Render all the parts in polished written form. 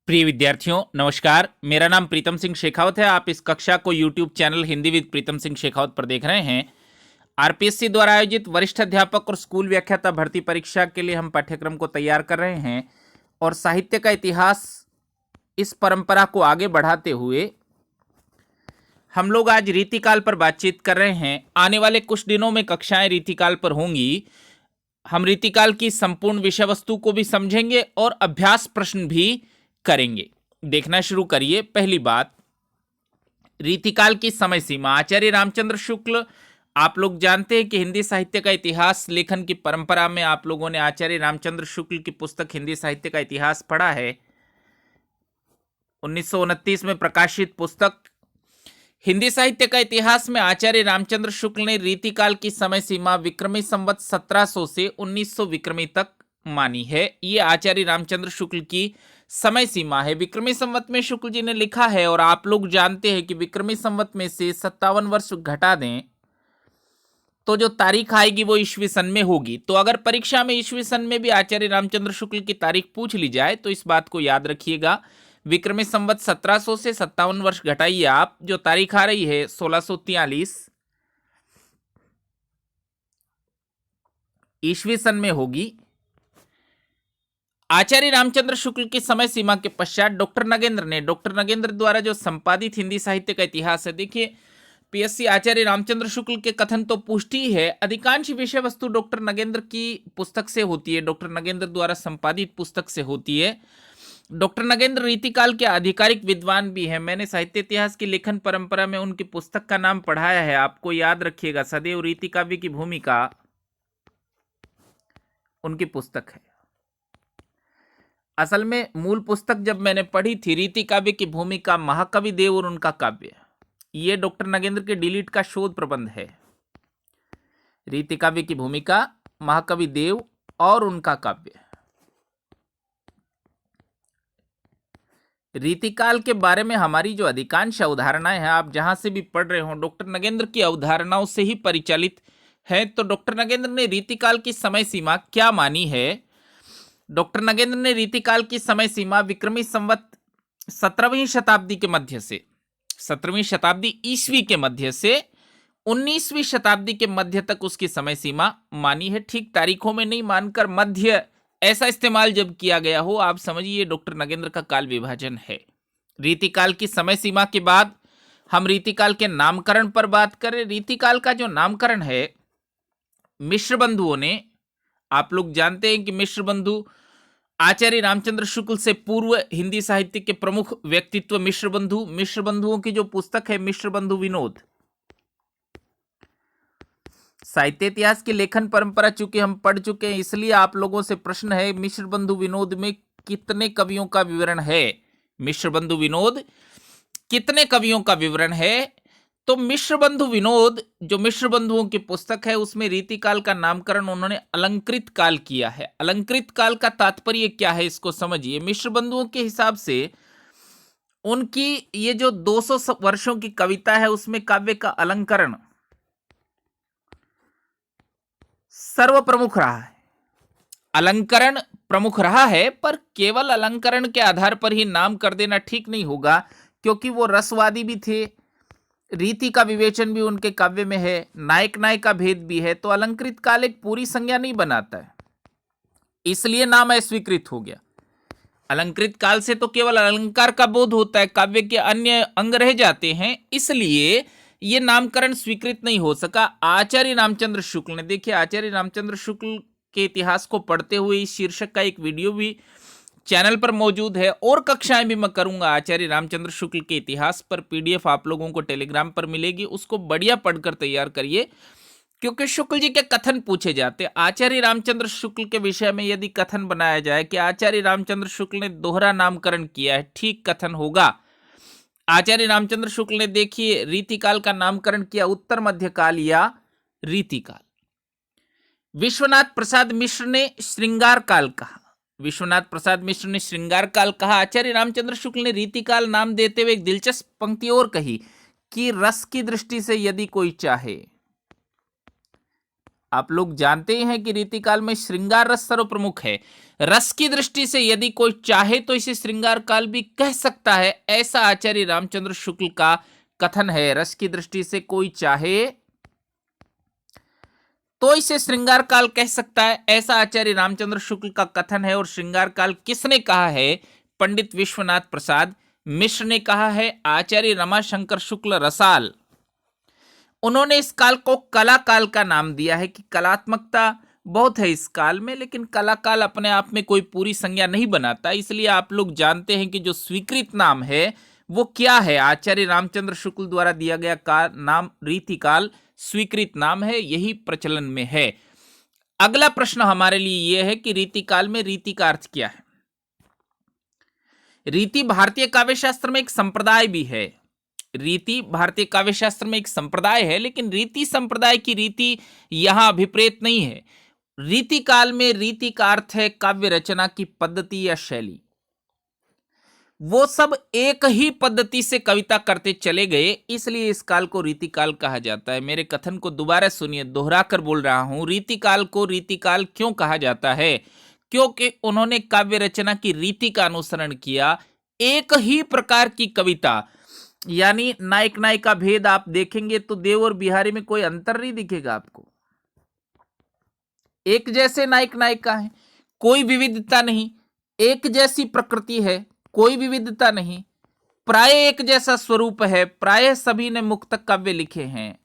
प्रिय विद्यार्थियों नमस्कार। मेरा नाम प्रीतम सिंह शेखावत है। आप इस कक्षा को YouTube channel Hindi with Pritam Singh Shekhawat पर देख रहे हैं। आरपीएससी द्वारा आयोजित वरिष्ठ अध्यापक और स्कूल व्याख्याता भर्ती परीक्षा के लिए हम पाठ्यक्रम को तैयार कर रहे हैं और साहित्य का इतिहास इस परंपरा को आगे बढ़ाते हुए हम लोग आज रीतिकाल पर बातचीत कर रहे हैं। आने वाले कुछ दिनों में कक्षाएं रीतिकाल पर होंगी। हम रीतिकाल की संपूर्ण विषय वस्तु को भी समझेंगे और अभ्यास प्रश्न भी करेंगे। देखना शुरू करिए। पहली बात, रीतिकाल की समय सीमा। आचार्य रामचंद्र शुक्ल, आप लोग जानते हैं कि हिंदी साहित्य का इतिहास लेखन की परंपरा में आप लोगों ने आचार्य रामचंद्र शुक्ल की पुस्तक हिंदी साहित्य का इतिहास पढ़ा है। 1929 में प्रकाशित पुस्तक हिंदी साहित्य का इतिहास में आचार्य रामचंद्र शुक्ल ने रीतिकाल की समय सीमा विक्रमी संवत 1700 से 1900 विक्रमी तक मानी है। ये आचार्य रामचंद्र शुक्ल की समय सीमा है। विक्रमी संवत में शुक्ल जी ने लिखा है और आप लोग जानते हैं कि विक्रमी संवत में से 57 वर्ष घटा दें तो जो तारीख आएगी वो ईस्वी सन में होगी। तो अगर परीक्षा में ईस्वी सन में भी आचार्य रामचंद्र शुक्ल की तारीख पूछ ली जाए तो इस बात को याद रखिएगा। विक्रमी संवत 1700 से 57 वर्ष घटाइए आप, जो तारीख आ रही है 1643 ईस्वी सन में होगी। आचार्य रामचंद्र शुक्ल की समय सीमा के पश्चात डॉक्टर नगेंद्र द्वारा जो संपादित हिंदी साहित्य का इतिहास है। देखिए, पीएससी आचार्य रामचंद्र शुक्ल के कथन तो पुष्टि है, अधिकांश विषय वस्तु डॉक्टर नगेंद्र की पुस्तक से होती है, डॉक्टर नगेंद्र द्वारा संपादित पुस्तक से होती है। डॉक्टर नगेंद्र रीतिकाल के आधिकारिक विद्वान भी हैं। मैंने साहित्य इतिहास की लेखन परंपरा में उनकी पुस्तक का नाम पढ़ाया है, आपको याद रखिएगा। सदैव रीति काव्य की भूमिका उनकी पुस्तक है। असल में मूल पुस्तक जब मैंने पढ़ी थी रीति काव्य की भूमिका, महाकवि देव और उनका काव्य, ये डॉक्टर नगेंद्र के डिलीट का शोध प्रबंध है। रीति काव्य की भूमिका, महाकवि देव और उनका काव्य। रीतिकाल के बारे में हमारी जो अधिकांश अवधारणाएं हैं, आप जहां से भी पढ़ रहे हो, डॉक्टर नगेंद्र की अवधारणाओं से ही परिचालित है। तो डॉक्टर नगेंद्र ने रीतिकाल की समय सीमा क्या मानी है? डॉक्टर नगेंद्र ने रीतिकाल की समय सीमा विक्रमी संवत 17वीं शताब्दी के मध्य से, 17वीं शताब्दी ईस्वी के मध्य से 19वीं शताब्दी के मध्य तक उसकी समय सीमा मानी है। ठीक तारीखों में नहीं मानकर मध्य ऐसा इस्तेमाल जब किया गया हो, आप समझिए डॉक्टर नगेंद्र का काल विभाजन है। रीतिकाल की समय सीमा के बाद हम रीतिकाल के नामकरण पर बात करें। रीतिकाल का जो नामकरण है मिश्र बंधुओं ने, आप लोग जानते हैं कि मिश्र बंधु आचार्य रामचंद्र शुक्ल से पूर्व हिंदी साहित्य के प्रमुख व्यक्तित्व मिश्र बंधुओं की जो पुस्तक है मिश्र बंधु विनोद। साहित्य इतिहास की लेखन परंपरा चूंकि हम पढ़ चुके हैं, इसलिए आप लोगों से प्रश्न है, मिश्र बंधु विनोद में कितने कवियों का विवरण है? मिश्र बंधु विनोद कितने कवियों का विवरण है? तो मिश्र बंधु विनोद जो मिश्र बंधुओं की पुस्तक है, उसमें रीतिकाल का नामकरण उन्होंने अलंकृत काल किया है। अलंकृत काल का तात्पर्य क्या है, इसको समझिए। मिश्र बंधुओं के हिसाब से उनकी ये जो 200 वर्षों की कविता है, उसमें काव्य का अलंकरण सर्व प्रमुख रहा है। अलंकरण प्रमुख रहा है, पर केवल अलंकरण के आधार पर ही नाम कर देना ठीक नहीं होगा, क्योंकि वो रसवादी भी थे। रीति का विवेचन भी उनके काव्य में है, नायक नायिका भेद भी है। तो अलंकृत काल एक पूरी संज्ञा नहीं बनाता है, इसलिए नाम अस्वीकृत हो गया। अलंकृत काल से तो केवल अलंकार का बोध होता है, काव्य के अन्य अंग रह जाते हैं, इसलिए ये नामकरण स्वीकृत नहीं हो सका। आचार्य रामचंद्र शुक्ल ने, देखिए आचार्य रामचंद्र शुक्ल के इतिहास को पढ़ते हुए इस शीर्षक का एक वीडियो भी चैनल पर मौजूद है और कक्षाएं भी मैं करूंगा आचार्य रामचंद्र शुक्ल के इतिहास पर। पीडीएफ आप लोगों को टेलीग्राम पर मिलेगी, उसको बढ़िया पढ़कर तैयार करिए, क्योंकि शुक्ल जी के कथन पूछे जाते। आचार्य रामचंद्र शुक्ल के विषय में यदि कथन बनाया जाए कि आचार्य रामचंद्र शुक्ल ने दोहरा नामकरण किया है, ठीक कथन होगा। आचार्य रामचंद्र शुक्ल ने, देखिए, रीतिकाल का नामकरण किया उत्तर मध्यकाल या रीतिकाल। विश्वनाथ प्रसाद मिश्र ने श्रृंगार काल कहा। विश्वनाथ प्रसाद मिश्र ने श्रृंगार काल कहा। आचार्य रामचंद्र शुक्ल ने रीतिकाल नाम देते हुए एक दिलचस्प पंक्ति और कही कि रस की दृष्टि से यदि कोई चाहे आप लोग जानते ही हैं कि रीतिकाल में श्रृंगार रस सर्वप्रमुख है। रस की दृष्टि से यदि कोई चाहे तो इसे श्रृंगार काल भी कह सकता है, ऐसा आचार्य रामचंद्र शुक्ल का कथन है। रस की दृष्टि से कोई चाहे तो इसे श्रृंगार काल कह सकता है, ऐसा आचार्य रामचंद्र शुक्ल का कथन है। और श्रृंगार काल किसने कहा है? पंडित विश्वनाथ प्रसाद मिश्र ने कहा है। आचार्य रमाशंकर शुक्ल रसाल, उन्होंने इस काल को कला काल का नाम दिया है कि कलात्मकता बहुत है इस काल में, लेकिन कला काल अपने आप में कोई पूरी संज्ञा नहीं बनाता। इसलिए आप लोग जानते हैं कि जो स्वीकृत नाम है वो क्या है? आचार्य रामचंद्र शुक्ल द्वारा दिया गया काल नाम रीतिकाल स्वीकृत नाम है, यही प्रचलन में है। अगला प्रश्न हमारे लिए यह है कि रीतिकाल में रीति का अर्थ क्या है? रीति भारतीय काव्य शास्त्र में एक संप्रदाय भी है। रीति भारतीय काव्य शास्त्र में एक संप्रदाय है, लेकिन रीति संप्रदाय की रीति यहां अभिप्रेत नहीं है। रीति काल में रीति का अर्थ है काव्य रचना की पद्धति या शैली। वो सब एक ही पद्धति से कविता करते चले गए, इसलिए इस काल को रीति काल कहा जाता है। मेरे कथन को दोबारा सुनिए, दोहराकर बोल रहा हूं। रीति काल को रीति काल क्यों कहा जाता है? क्योंकि उन्होंने काव्य रचना की रीति का अनुसरण किया। एक ही प्रकार की कविता, यानी नायक नायिका भेद आप देखेंगे तो देव और बिहारी में कोई अंतर नहीं दिखेगा आपको। एक जैसे नायक नायिका है, कोई विविधता नहीं। एक जैसी प्रकृति है, कोई विविधता नहीं। प्राय एक जैसा स्वरूप है, प्राय सभी ने मुक्तक काव्य लिखे हैं।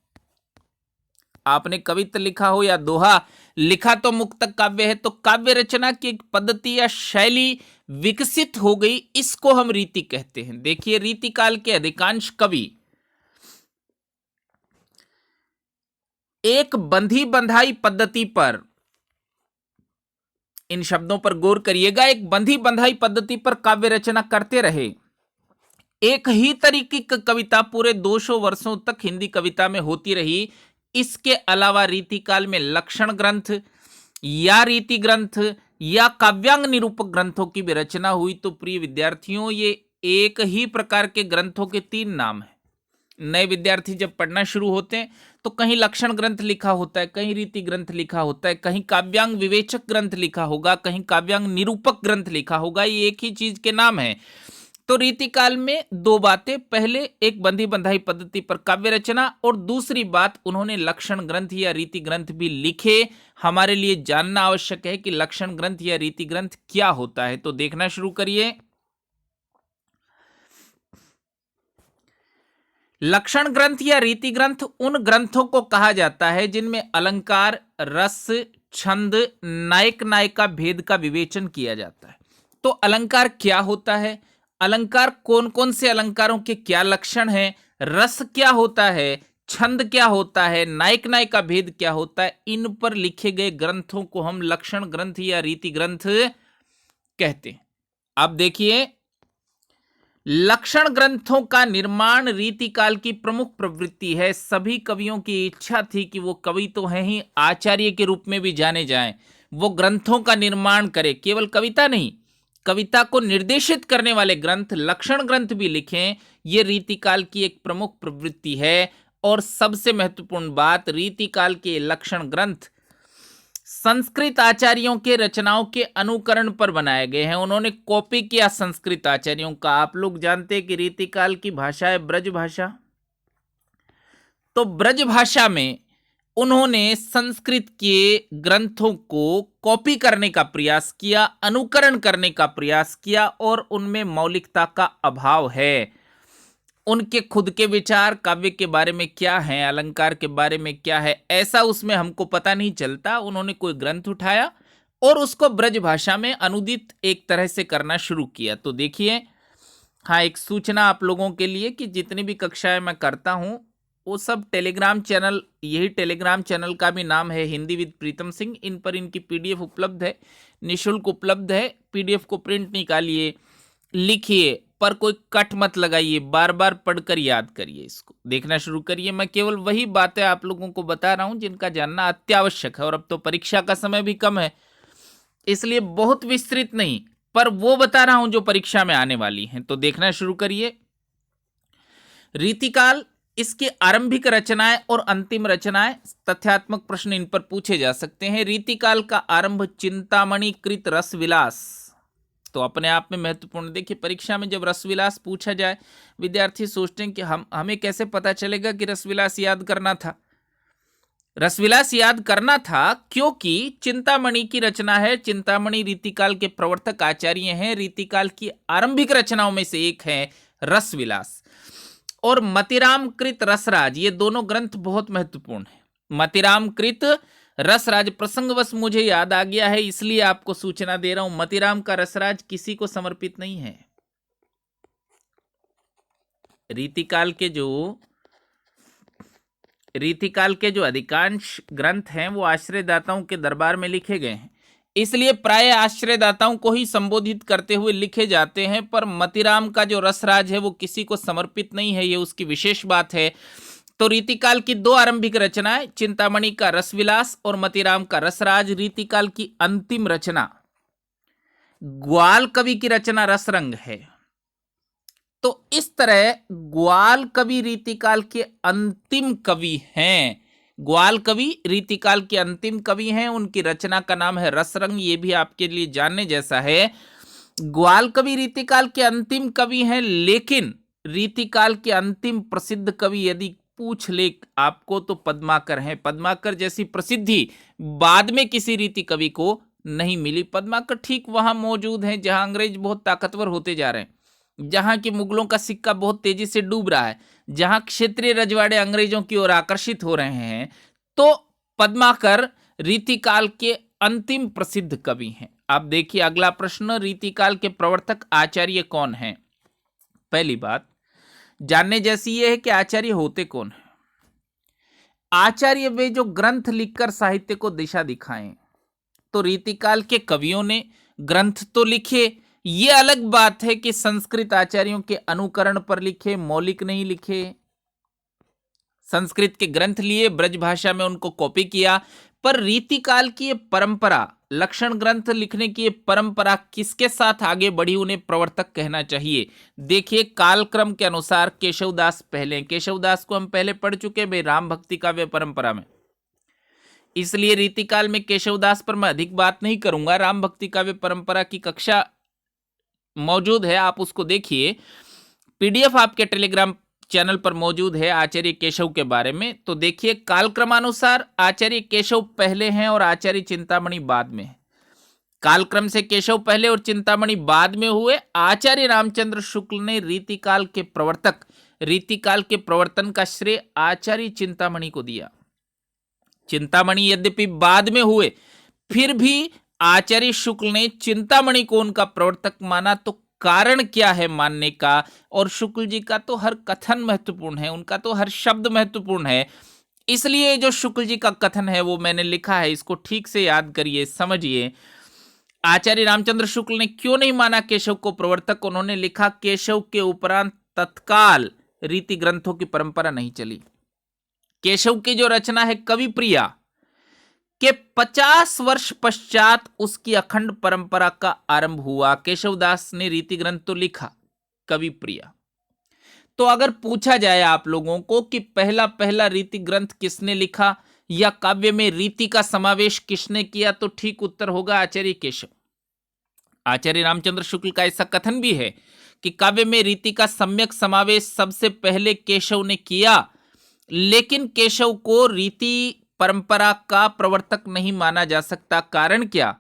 आपने कविता लिखा हो या दोहा लिखा तो मुक्तक काव्य है। तो काव्य रचना की एक पद्धति या शैली विकसित हो गई, इसको हम रीति कहते हैं। देखिए, रीति काल के अधिकांश कवि एक बंधी बंधाई पद्धति पर, इन शब्दों पर गौर करिएगा, एक बंधी बंधाई पद्धति पर काव्य रचना करते रहे। एक ही तरीके की कविता पूरे 200 वर्षों तक हिंदी कविता में होती रही। इसके अलावा रीतिकाल में लक्षण ग्रंथ या रीति ग्रंथ या काव्यांग निरूपक ग्रंथों की भी रचना हुई। तो प्रिय विद्यार्थियों, ये एक ही प्रकार के ग्रंथों के 3 नाम हैं। नए विद्यार्थी जब पढ़ना शुरू होते हैं तो कहीं लक्षण ग्रंथ लिखा होता है, कहीं रीति ग्रंथ लिखा होता है, कहीं काव्यांग विवेचक ग्रंथ लिखा होगा, कहीं काव्यांग निरूपक ग्रंथ लिखा होगा। ये एक ही चीज के नाम है। तो रीतिकाल में 2 बातें, पहले एक बंधी बंधाई पद्धति पर काव्य रचना, और दूसरी बात उन्होंने लक्षण ग्रंथ या रीति ग्रंथ भी लिखे। हमारे लिए जानना आवश्यक है कि लक्षण ग्रंथ या रीति ग्रंथ क्या होता है। तो देखना शुरू करिए। लक्षण ग्रंथ या रीति ग्रंथ उन ग्रंथों को कहा जाता है जिनमें अलंकार, रस, छंद, नायक नायिका भेद का विवेचन किया जाता है। तो अलंकार क्या होता है? अलंकार कौन कौन से अलंकारों के क्या लक्षण हैं? रस क्या होता है? छंद क्या होता है? नायक नायिका भेद क्या होता है? इन पर लिखे गए ग्रंथों को हम लक्षण ग्रंथ या रीति ग्रंथ कहते हैं। अब देखिए, लक्षण ग्रंथों का निर्माण रीतिकाल की प्रमुख प्रवृत्ति है। सभी कवियों की इच्छा थी कि वो कवि तो हैं ही, आचार्य के रूप में भी जाने जाएं, वो ग्रंथों का निर्माण करें। केवल कविता नहीं, कविता को निर्देशित करने वाले ग्रंथ, लक्षण ग्रंथ भी लिखें। ये रीतिकाल की एक प्रमुख प्रवृत्ति है। और सबसे महत्वपूर्ण बात, रीतिकाल के लक्षण ग्रंथ संस्कृत आचार्यों के रचनाओं के अनुकरण पर बनाए गए हैं। उन्होंने कॉपी किया संस्कृत आचार्यों का। आप लोग जानते हैं कि रीतिकाल की भाषा है ब्रज भाषा। तो ब्रज भाषा में उन्होंने संस्कृत के ग्रंथों को कॉपी करने का प्रयास किया, अनुकरण करने का प्रयास किया, और उनमें मौलिकता का अभाव है। उनके खुद के विचार काव्य के बारे में क्या है, अलंकार के बारे में क्या है, ऐसा उसमें हमको पता नहीं चलता। उन्होंने कोई ग्रंथ उठाया और उसको ब्रज भाषा में अनुदित एक तरह से करना शुरू किया। तो देखिए, हाँ, एक सूचना आप लोगों के लिए कि जितनी भी कक्षाएं मैं करता हूं वो सब टेलीग्राम चैनल, यही टेलीग्राम चैनल का भी नाम है हिंदी विद प्रीतम सिंह। इन पर इनकी पीडीएफ उपलब्ध है, निःशुल्क उपलब्ध है। पीडीएफ को प्रिंट निकालिए, लिखिए, पर कोई कट मत लगाइए, बार बार पढ़कर याद करिए, इसको देखना शुरू करिए। मैं केवल वही बातें आप लोगों को बता रहा हूं जिनका जानना अत्यावश्यक है। और अब तो परीक्षा का समय भी कम है, इसलिए बहुत विस्तृत नहीं, पर वो बता रहा हूं जो परीक्षा में आने वाली हैं। तो देखना शुरू करिए। रीतिकाल इसके आरंभिक रचनाएं और अंतिम रचनाएं, तथ्यात्मक प्रश्न इन पर पूछे जा सकते हैं। रीतिकाल का आरंभ चिंतामणि कृत रसविलास, तो अपने आप में महत्वपूर्ण। देखिए परीक्षा में जब रसविलास पूछा जाए, विद्यार्थी सोचते हैं कि हमें कैसे पता चलेगा कि रसविलास याद करना था। रसविलास याद करना था क्योंकि चिंतामणि की रचना है। चिंतामणि रीतिकाल के प्रवर्तक आचार्य हैं। रीतिकाल की आरंभिक रचनाओं में से एक है रसविलास। और मतिराम कृत रसराज, ये दोनों ग्रंथ बहुत महत्वपूर्ण है। मतिराम कृत रसराज, प्रसंगवश मुझे याद आ गया है इसलिए आपको सूचना दे रहा हूं, मतिराम का रसराज किसी को समर्पित नहीं है। रीतिकाल के जो अधिकांश ग्रंथ हैं वो आश्रयदाताओं के दरबार में लिखे गए हैं, इसलिए प्राय आश्रयदाताओं को ही संबोधित करते हुए लिखे जाते हैं। पर मतिराम का जो रसराज है वो किसी को समर्पित नहीं है, ये उसकी विशेष बात है। तो रीतिकाल की दो आरंभिक रचनाएं, चिंतामणि का रसविलास और मतिराम का रसराज। रीतिकाल की अंतिम रचना ग्वाल कवि की रचना रसरंग है। तो इस तरह ग्वाल कवि रीतिकाल के अंतिम कवि हैं। ग्वाल कवि रीतिकाल के अंतिम कवि हैं, उनकी रचना का नाम है रसरंग। ये भी आपके लिए जानने जैसा है। ग्वाल कवि रीतिकाल के अंतिम कवि हैं, लेकिन रीतिकाल के अंतिम प्रसिद्ध कवि यदि पूछ ले आपको तो पद्माकर हैं। पद्माकर जैसी प्रसिद्धि बाद में किसी रीति कवि को नहीं मिली। पद्माकर ठीक वहां मौजूद हैं जहां अंग्रेज बहुत ताकतवर होते जा रहे हैं, जहां की मुगलों का सिक्का बहुत तेजी से डूब रहा है, जहां क्षेत्रीय रजवाड़े अंग्रेजों की ओर आकर्षित हो रहे हैं, तो पद्माकर रीतिकाल के अंतिम प्रसिद्ध कवि हैं। अब देखिए अगला प्रश्न, रीतिकाल के प्रवर्तक आचार्य कौन हैं? पहली बात जानने जैसी यह है कि आचार्य होते कौन हैं। आचार्य वे जो ग्रंथ लिखकर साहित्य को दिशा दिखाएं। तो रीतिकाल के कवियों ने ग्रंथ तो लिखे, ये अलग बात है कि संस्कृत आचार्यों के अनुकरण पर लिखे, मौलिक नहीं लिखे। संस्कृत के ग्रंथ लिए, ब्रज भाषा में उनको कॉपी किया, पर रीतिकाल की ये परंपरा, लक्षण ग्रंथ लिखने की ये परंपरा किसके साथ आगे बढ़ी, उन्हें प्रवर्तक कहना चाहिए। देखिए कालक्रम के अनुसार केशवदास पहले, केशवदास को हम पहले पढ़ चुके भाई राम भक्ति काव्य परंपरा में, इसलिए रीतिकाल में केशवदास पर मैं अधिक बात नहीं करूंगा। राम भक्ति काव्य परंपरा की कक्षा मौजूद है, आप उसको देखिए। पीडीएफ आपके टेलीग्राम चैनल पर मौजूद है आचार्य केशव के बारे में। तो देखिए कालक्रमानुसार आचार्य केशव पहले हैं और आचार्य चिंतामणि बाद में है। कालक्रम से केशव पहले और चिंतामणि बाद में हुए। आचार्य रामचंद्र शुक्ल ने रीतिकाल के प्रवर्तक, रीतिकाल के प्रवर्तन का श्रेय आचार्य चिंतामणि को दिया। चिंतामणि यद्यपि बाद में हुए, फिर भी आचार्य शुक्ल ने चिंतामणि को उनका प्रवर्तक माना। तो कारण क्या है मानने का? और शुक्ल जी का तो हर कथन महत्वपूर्ण है, उनका तो हर शब्द महत्वपूर्ण है, इसलिए जो शुक्ल जी का कथन है वो मैंने लिखा है, इसको ठीक से याद करिए, समझिए। आचार्य रामचंद्र शुक्ल ने क्यों नहीं माना केशव को प्रवर्तक? उन्होंने लिखा केशव के उपरांत तत्काल रीति ग्रंथों की परंपरा नहीं चली। केशव की जो रचना है कवि प्रिया के 50 वर्ष पश्चात उसकी अखंड परंपरा का आरंभ हुआ। केशवदास ने रीति ग्रंथ तो लिखा, कवि प्रिया। तो अगर पूछा जाए आप लोगों को कि पहला रीति ग्रंथ किसने लिखा या काव्य में रीति का समावेश किसने किया, तो ठीक उत्तर होगा आचार्य केशव। आचार्य रामचंद्र शुक्ल का ऐसा कथन भी है कि काव्य में रीति का सम्यक समावेश सबसे पहले केशव ने किया, लेकिन केशव को रीति परंपरा का प्रवर्तक नहीं माना जा सकता। कारण क्या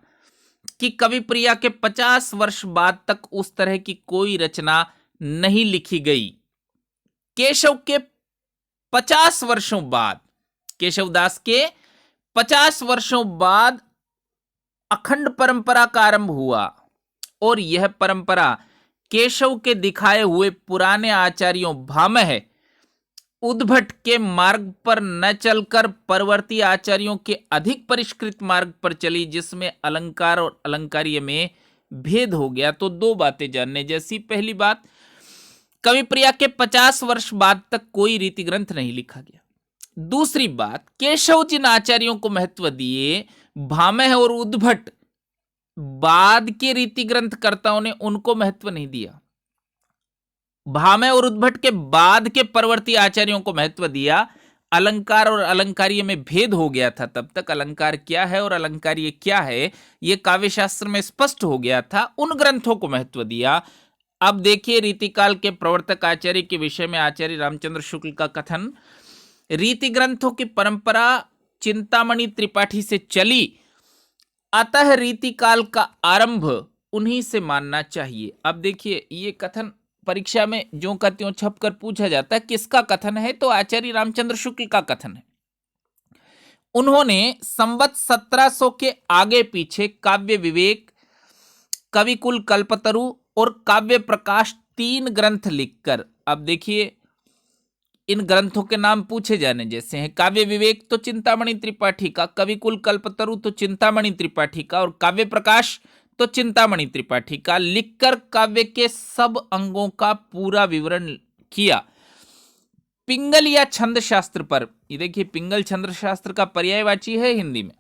कि कवि प्रिया के 50 वर्ष बाद तक उस तरह की कोई रचना नहीं लिखी गई। केशव के 50 वर्षों बाद, केशवदास के 50 वर्षों बाद अखंड परंपरा का आरंभ हुआ, और यह परंपरा केशव के दिखाए हुए पुराने आचार्यों भामह, उद्भट के मार्ग पर न चलकर परवर्ती आचार्यों के अधिक परिष्कृत मार्ग पर चली, जिसमें अलंकार और अलंकार्य में भेद हो गया। तो दो बातें जानने जैसी। पहली बात, कवि प्रिया के 50 वर्ष बाद तक कोई रीति ग्रंथ नहीं लिखा गया। दूसरी बात, केशव जिन आचार्यों को महत्व दिए, भामह और उद्भट बाद के रीति ग्रंथकर्ताओं ने उनको महत्व नहीं दिया। भामह और उद्भट के बाद के परवर्ती आचार्यों को महत्व दिया। अलंकार और अलंकारिय में भेद हो गया था, तब तक अलंकार क्या है और अलंकारिय क्या है ये काव्य शास्त्र में स्पष्ट हो गया था, उन ग्रंथों को महत्व दिया। अब देखिए रीतिकाल के प्रवर्तक आचार्य के विषय में आचार्य रामचंद्र शुक्ल का कथन। रीति ग्रंथों की परंपरा चिंतामणि त्रिपाठी से चली, अतः रीतिकाल का आरंभ उन्हीं से मानना चाहिए। अब देखिए ये कथन परीक्षा में ज्यों का त्यों छप कर पूछा जाता है, किसका कथन है, तो आचार्य रामचंद्र शुक्ल का कथन है। उन्होंने संवत 1700 के आगे पीछे काव्य विवेक, कविकुल कल्पतरु और काव्य प्रकाश 3 ग्रंथ लिखकर, अब देखिए इन ग्रंथों के नाम पूछे जाने जैसे हैं। काव्य विवेक तो चिंतामणि त्रिपाठी का, कविकुल कल्पतरु तो चिंतामणि त्रिपाठी का और काव्य प्रकाश तो चिंतामणि त्रिपाठी का, लिखकर काव्य के सब अंगों का पूरा विवरण किया। पिंगल या छंद शास्त्र पर, ये देखिए पिंगल छंद शास्त्र का पर्यायवाची है हिंदी में,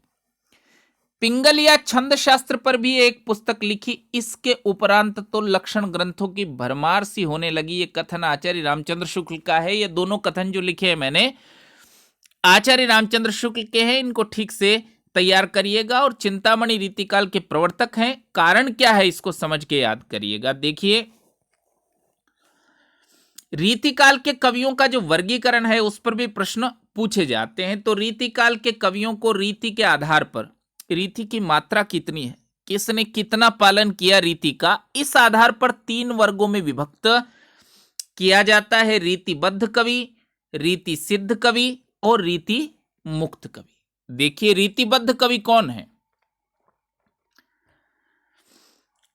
पिंगल या छंद शास्त्र पर भी एक पुस्तक लिखी। इसके उपरांत तो लक्षण ग्रंथों की भरमार सी होने लगी। ये कथन आचार्य रामचंद्र शुक्ल का है। ये दोनों कथन जो लिखे हैं मैंने आचार्य रामचंद्र शुक्ल के हैं, इनको ठीक से तैयार करिएगा। और चिंतामणि रीतिकाल के प्रवर्तक हैं, कारण क्या है इसको समझ के याद करिएगा। देखिए रीतिकाल के कवियों का जो वर्गीकरण है उस पर भी प्रश्न पूछे जाते हैं। तो रीतिकाल के कवियों को रीति के आधार पर, रीति की मात्रा कितनी है, किसने कितना पालन किया रीति का, इस आधार पर 3 वर्गों में विभक्त किया जाता है। रीतिबद्ध कवि, रीति सिद्ध कवि और रीति मुक्त कवि। देखिए रीतिबद्ध कवि कौन है।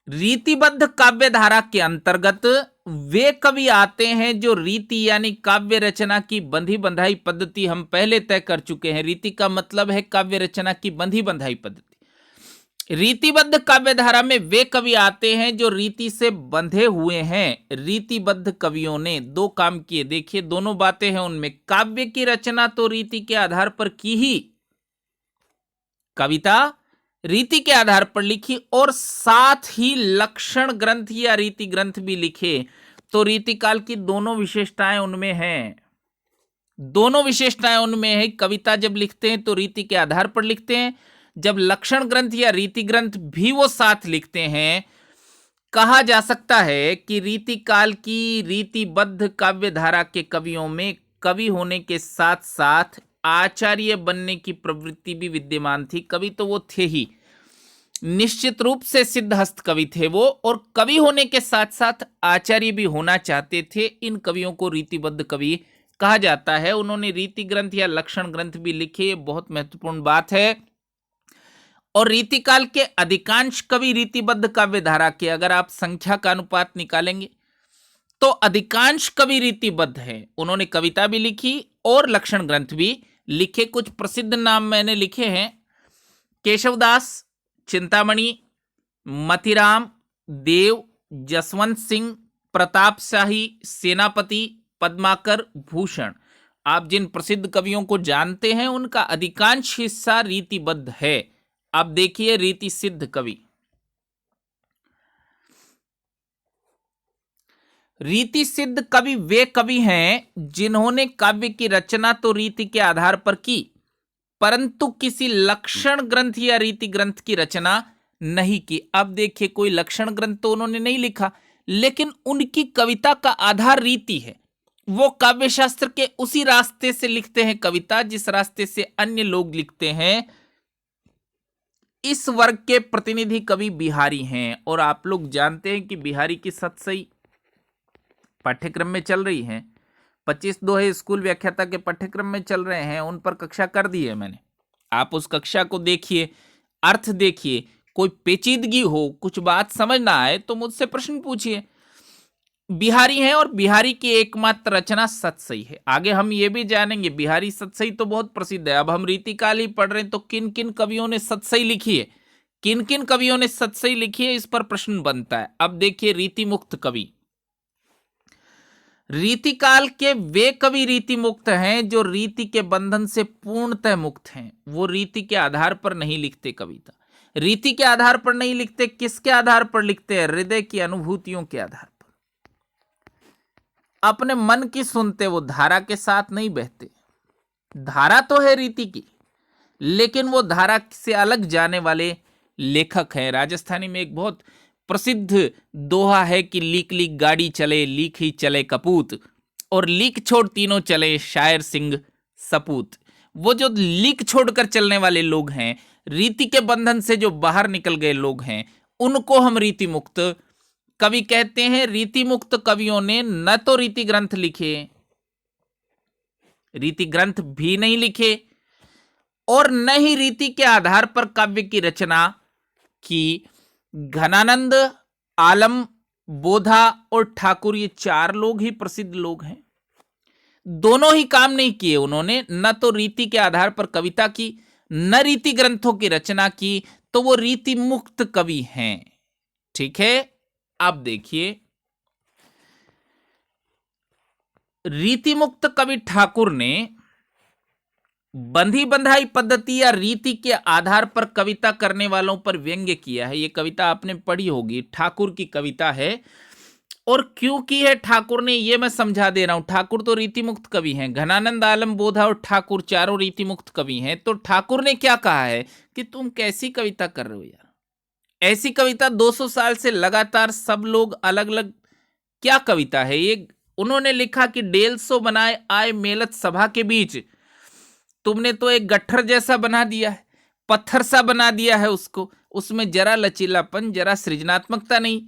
रीतिबद्ध काव्य धारा के अंतर्गत वे कवि आते हैं जो रीति यानी काव्य रचना की बंधी बंधाई पद्धति हम पहले तय कर चुके हैं। रीति का मतलब है काव्य रचना की बंधी बंधाई पद्धति। रीतिबद्ध काव्य धारा में वे कवि आते हैं जो रीति से बंधे हुए हैं। रीतिबद्ध कवियों ने 2 काम किए। देखिए दोनों बातें हैं उनमें, काव्य की रचना तो रीति के आधार पर की ही, कविता रीति के आधार पर लिखी, और साथ ही लक्षण ग्रंथ या रीति ग्रंथ भी लिखे। तो रीतिकाल की दोनों विशेषताएं उनमें हैं, दोनों विशेषताएं उनमें है। कविता जब लिखते हैं तो रीति के आधार पर लिखते हैं, जब लक्षण ग्रंथ या रीति ग्रंथ भी वो साथ लिखते हैं। कहा जा सकता है कि रीतिकाल की रीतिबद्ध काव्य धारा के कवियों में कवि होने के साथ साथ आचार्य बनने की प्रवृत्ति भी विद्यमान थी। कवि तो वो थे ही, निश्चित रूप से सिद्धहस्त कवि थे वो, और कवि होने के साथ साथ आचार्य भी होना चाहते थे। इन कवियों को रीतिबद्ध कवि कहा जाता है। उन्होंने रीति ग्रंथ या लक्षण ग्रंथ भी लिखे, बहुत महत्वपूर्ण बात है। और रीतिकाल के अधिकांश कवि रीतिबद्ध काव्य धारा के, अगर आप संख्या का अनुपात निकालेंगे तो अधिकांश कवि रीतिबद्ध हैं। उन्होंने कविता भी लिखी और लक्षण ग्रंथ भी लिखे। कुछ प्रसिद्ध नाम मैंने लिखे हैं, केशवदास, चिंतामणि, मतिराम, देव, जसवंत सिंह, प्रताप शाही, सेनापति, पद्माकर, भूषण। आप जिन प्रसिद्ध कवियों को जानते हैं उनका अधिकांश हिस्सा रीतिबद्ध है। अब देखिए रीति सिद्ध कवि। रीति सिद्ध कवि वे कवि हैं जिन्होंने काव्य की रचना तो रीति के आधार पर की, परंतु किसी लक्षण ग्रंथ या रीति ग्रंथ की रचना नहीं की। अब देखिए कोई लक्षण ग्रंथ तो उन्होंने नहीं लिखा, लेकिन उनकी कविता का आधार रीति है। वो काव्य शास्त्र के उसी रास्ते से लिखते हैं कविता जिस रास्ते से अन्य लोग लिखते हैं। इस वर्ग के प्रतिनिधि कवि बिहारी हैं, और आप लोग जानते हैं कि बिहारी की सतसई पाठ्यक्रम में चल रही है। 25 दोहे स्कूल व्याख्याता के पाठ्यक्रम में चल रहे हैं, उन पर कक्षा कर दी है मैंने। आप उस कक्षा को देखिए, अर्थ देखिए, कोई पेचीदगी हो, कुछ बात समझ ना आए तो मुझसे प्रश्न पूछिए। बिहारी हैं और बिहारी की एकमात्र रचना सतसई है। आगे हम ये भी जानेंगे, बिहारी सतसई तो बहुत प्रसिद्ध है। अब हम रीतिकाल ही पढ़ रहे हैं तो किन किन कवियों ने सतसई लिखी है, किन किन कवियों ने सतसई लिखी है, इस पर प्रश्न बनता है। अब देखिए रीति मुक्त कवि। रीतिकाल के वे कवि रीति मुक्त हैं जो रीति के बंधन से पूर्णतः मुक्त हैं। वो रीति के आधार पर नहीं लिखते कविता, रीति के आधार पर नहीं लिखते। किसके आधार पर लिखते हैं? हृदय की अनुभूतियों के आधार पर। अपने मन की सुनते, वो धारा के साथ नहीं बहते। धारा तो है रीति की, लेकिन वो धारा से अलग जाने वाले लेखक हैं। राजस्थानी में एक बहुत प्रसिद्ध दोहा है कि लीक लीक गाड़ी चले, लीक ही चले कपूत, और लीक छोड़ तीनों चले, शायर सिंह सपूत। वो जो लीक छोड़कर चलने वाले लोग हैं, रीति के बंधन से जो बाहर निकल गए लोग हैं, उनको हम रीति मुक्त कवि कहते हैं। रीति मुक्त कवियों ने न तो रीति ग्रंथ लिखे, रीति ग्रंथ भी नहीं लिखे, और न ही रीति के आधार पर काव्य की रचना की। घनानंद, आलम, बोधा और ठाकुर, ये चार लोग ही प्रसिद्ध लोग हैं। दोनों ही काम नहीं किए उन्होंने, न तो रीति के आधार पर कविता की, न रीति ग्रंथों की रचना की, तो वो रीति मुक्त कवि हैं। ठीक है, अब देखिए, रीति मुक्त कवि ठाकुर ने बंधी बंधाई पद्धति या रीति के आधार पर कविता करने वालों पर व्यंग्य किया है। ये कविता आपने पढ़ी होगी, ठाकुर की कविता है। और क्यों की है ठाकुर ने, ये मैं समझा दे रहा हूं। ठाकुर तो रीति मुक्त कवि हैं, घनानंद, आलम, बोधा और ठाकुर चारों रीति मुक्त कवि हैं। तो ठाकुर ने क्या कहा है कि तुम कैसी कविता कर रहे हो यार, ऐसी कविता 200 साल से लगातार सब लोग अलग अलग, क्या कविता है ये। उन्होंने लिखा कि 150 बनाए आए मेलत सभा के बीच, तुमने तो एक गट्ठर जैसा बना दिया है, पत्थर सा बना दिया है उसको, उसमें जरा लचीलापन, जरा सृजनात्मकता नहीं।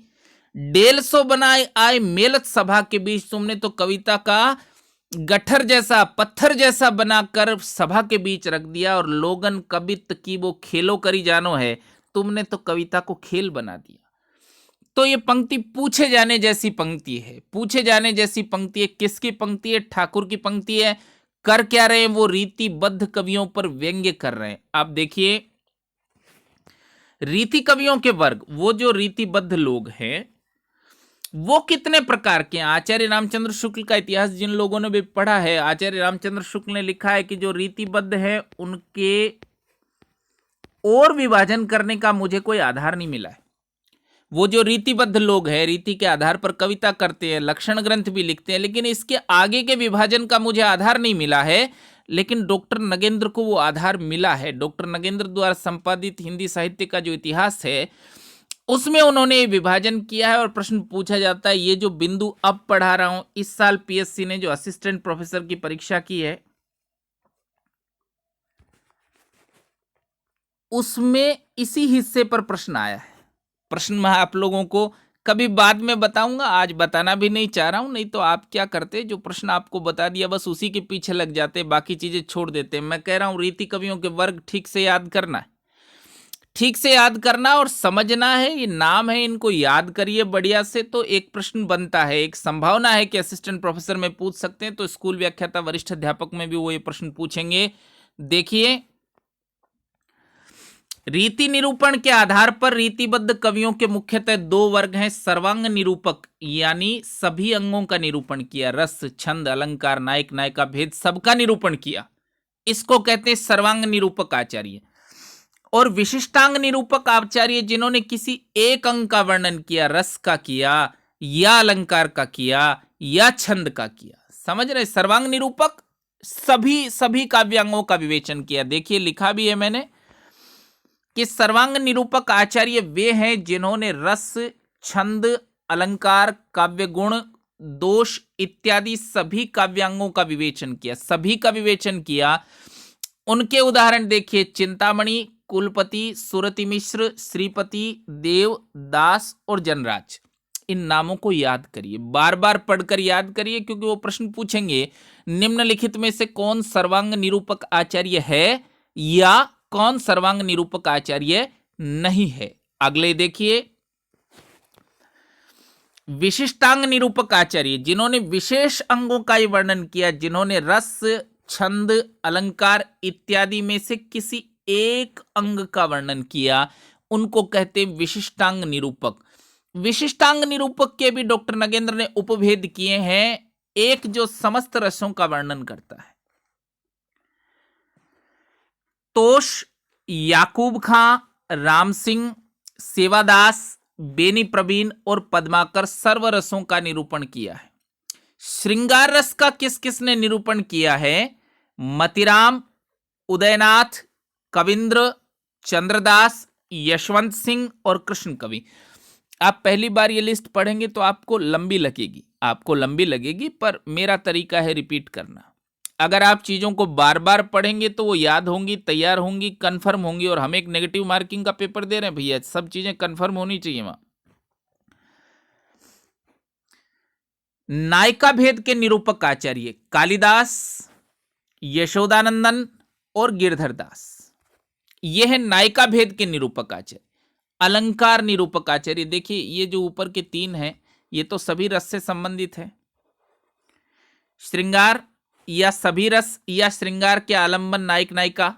150 बनाए आए मेलत सभा के बीच तुमने तो कविता का गट्ठर जैसा, पत्थर जैसा बनाकर सभा के बीच रख दिया, और लोगन कवित की वो खेलो करी जानो है, तुमने तो कविता को खेल बना दिया। तो ये पंक्ति पूछे जाने जैसी पंक्ति है। पूछे जाने जैसी पंक्ति है। किसकी पंक्ति है? ठाकुर की पंक्ति है। कर क्या रहे हैं? वो रीतिबद्ध कवियों पर व्यंग्य कर रहे हैं। आप देखिए, रीति कवियों के वर्ग, वो जो रीतिबद्ध लोग हैं, वो कितने प्रकार के हैं। आचार्य रामचंद्र शुक्ल का इतिहास जिन लोगों ने भी पढ़ा है, आचार्य रामचंद्र शुक्ल ने लिखा है कि जो रीतिबद्ध है उनके और विभाजन करने का मुझे कोई आधार नहीं मिला है। वो जो रीतिबद्ध लोग हैं, रीति के आधार पर कविता करते हैं, लक्षण ग्रंथ भी लिखते हैं, लेकिन इसके आगे के विभाजन का मुझे आधार नहीं मिला है। लेकिन डॉक्टर नगेंद्र को वो आधार मिला है। डॉक्टर नगेंद्र द्वारा संपादित हिंदी साहित्य का जो इतिहास है, उसमें उन्होंने विभाजन किया है। और प्रश्न पूछा जाता है, ये जो बिंदु अब पढ़ा रहा हूं, इस साल पीएससी ने जो असिस्टेंट प्रोफेसर की परीक्षा की है, उसमें इसी हिस्से पर प्रश्न आया है। प्रश्न मैं आप लोगों को कभी बाद में बताऊंगा, आज बताना भी नहीं चाह रहा हूं। नहीं तो आप क्या करते, जो प्रश्न आपको बता दिया बस उसी के पीछे लग जाते, बाकी चीजें छोड़ देते। मैं कह रहा हूं रीति कवियों के वर्ग ठीक से याद करना है, ठीक से याद करना और समझना है। ये नाम है, इनको याद करिए बढ़िया से। तो एक प्रश्न बनता है, एक संभावना है कि असिस्टेंट प्रोफेसर में पूछ सकते हैं, तो स्कूल व्याख्याता वरिष्ठ अध्यापक में भी वो ये प्रश्न पूछेंगे। देखिए, रीति निरूपण के आधार पर रीतिबद्ध कवियों के मुख्यतः दो वर्ग हैं। सर्वांग निरूपक, यानी सभी अंगों का निरूपण किया, रस, छंद, अलंकार, नायक नायिका भेद सबका निरूपण किया, इसको कहते हैं सर्वांग निरूपक आचार्य। और विशिष्टांग निरूपक आचार्य, जिन्होंने किसी एक अंग का वर्णन किया, रस का किया या अलंकार का किया या छंद का किया। समझ रहे? सर्वांग निरूपक सभी काव्यांगों का विवेचन किया। देखिए, लिखा भी है मैंने कि सर्वांग निरूपक आचार्य वे हैं जिन्होंने रस, छंद, अलंकार, काव्य गुण, दोष इत्यादि सभी काव्यांगों का विवेचन किया, सभी का विवेचन किया। उनके उदाहरण देखिए, चिंतामणि, कुलपति, सुरति मिश्र, श्रीपति, देव, दास और जनराज। इन नामों को याद करिए, बार बार पढ़कर याद करिए, क्योंकि वो प्रश्न पूछेंगे निम्नलिखित में से कौन सर्वांग निरूपक आचार्य है या कौन सर्वांग निरूपक आचार्य नहीं है। अगले देखिए, विशिष्टांग निरूपक आचार्य, जिन्होंने विशेष अंगों का वर्णन किया, जिन्होंने रस, छंद, अलंकार इत्यादि में से किसी एक अंग का वर्णन किया, उनको कहते हैं विशिष्टांग निरूपक। विशिष्टांग निरूपक के भी डॉक्टर नगेंद्र ने उपभेद किए हैं। एक जो समस्त रसों का वर्णन करता है, तोष, याकूब खां, राम सिंह, सेवादास, बेनी प्रवीण और पद्माकर सर्व रसों का निरूपण किया है। श्रृंगार रस का किस किसने निरूपण किया है? मतीराम, उदयनाथ, कविंद्र, चंद्रदास, यशवंत सिंह और कृष्ण कवि। आप पहली बार ये लिस्ट पढ़ेंगे तो आपको लंबी लगेगी, पर मेरा तरीका है रिपीट करना। अगर आप चीजों को बार बार पढ़ेंगे तो वो याद होंगी, तैयार होंगी, कंफर्म होंगी। और हम एक नेगेटिव मार्किंग का पेपर दे रहे हैं भैया, सब चीजें कंफर्म होनी चाहिए वहां। नायिका भेद के निरूपक आचार्य कालिदास, यशोदानंदन और गिरधर दास। ये है नायिका भेद के निरूपक आचार्य। अलंकार निरूपक आचार्य, देखिए ये जो ऊपर के तीन हैं ये तो सभी रस से संबंधित है। श्रृंगार या सभी रस या श्रृंगार के आलंबन नायक नायिका,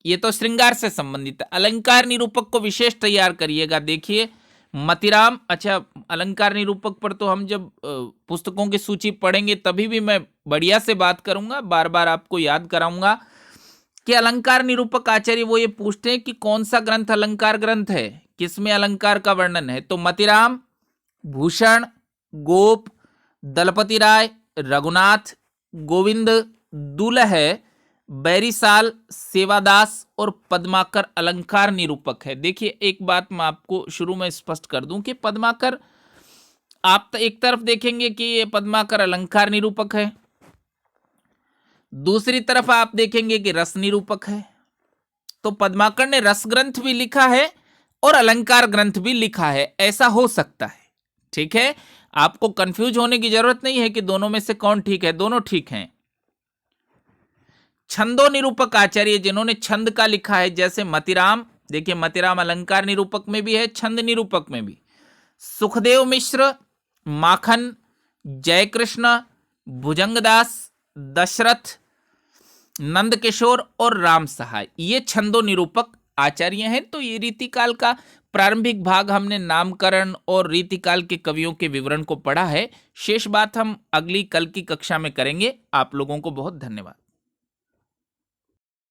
ये तो श्रृंगार से संबंधित है। अलंकार निरूपक को विशेष तैयार करिएगा। देखिए मतीराम, अच्छा अलंकार निरूपक पर तो हम जब पुस्तकों की सूची पढ़ेंगे तभी भी मैं बढ़िया से बात करूंगा, बार बार आपको याद कराऊंगा कि अलंकार निरूपक आचार्य वो ये पूछते हैं कि कौन सा ग्रंथ अलंकार ग्रंथ है, किसमें अलंकार का वर्णन है। तो मतीराम, भूषण, गोप, दलपति राय, रघुनाथ, गोविंद, दुलह, बैरिसाल, सेवादास और पद्माकर अलंकार निरूपक है। देखिए एक बात मैं आपको शुरू में स्पष्ट कर दूं कि पद्माकर, आप तो एक तरफ देखेंगे कि ये पद्माकर अलंकार निरूपक है, दूसरी तरफ आप देखेंगे कि रस निरूपक है। तो पद्माकर ने रस ग्रंथ भी लिखा है और अलंकार ग्रंथ भी लिखा है, ऐसा हो सकता है। ठीक है, आपको कंफ्यूज होने की जरूरत नहीं है कि दोनों में से कौन ठीक है, दोनों ठीक हैं। छंदो निरूपक आचार्य जिन्होंने छंद का लिखा है, जैसे मतीराम, देखिए मतीराम अलंकार निरूपक में भी है, छंद निरूपक में भी। सुखदेव मिश्र, माखन, जयकृष्ण, भुजंगदास, दशरथ, नंदकिशोर और राम सहाय, ये छंदो निरूपक आचार्य हैं। तो ये रीतिकाल का प्रारंभिक भाग हमने नामकरण और रीतिकाल के कवियों के विवरण को पढ़ा है। शेष बात हम अगली कल की कक्षा में करेंगे। आप लोगों को बहुत धन्यवाद।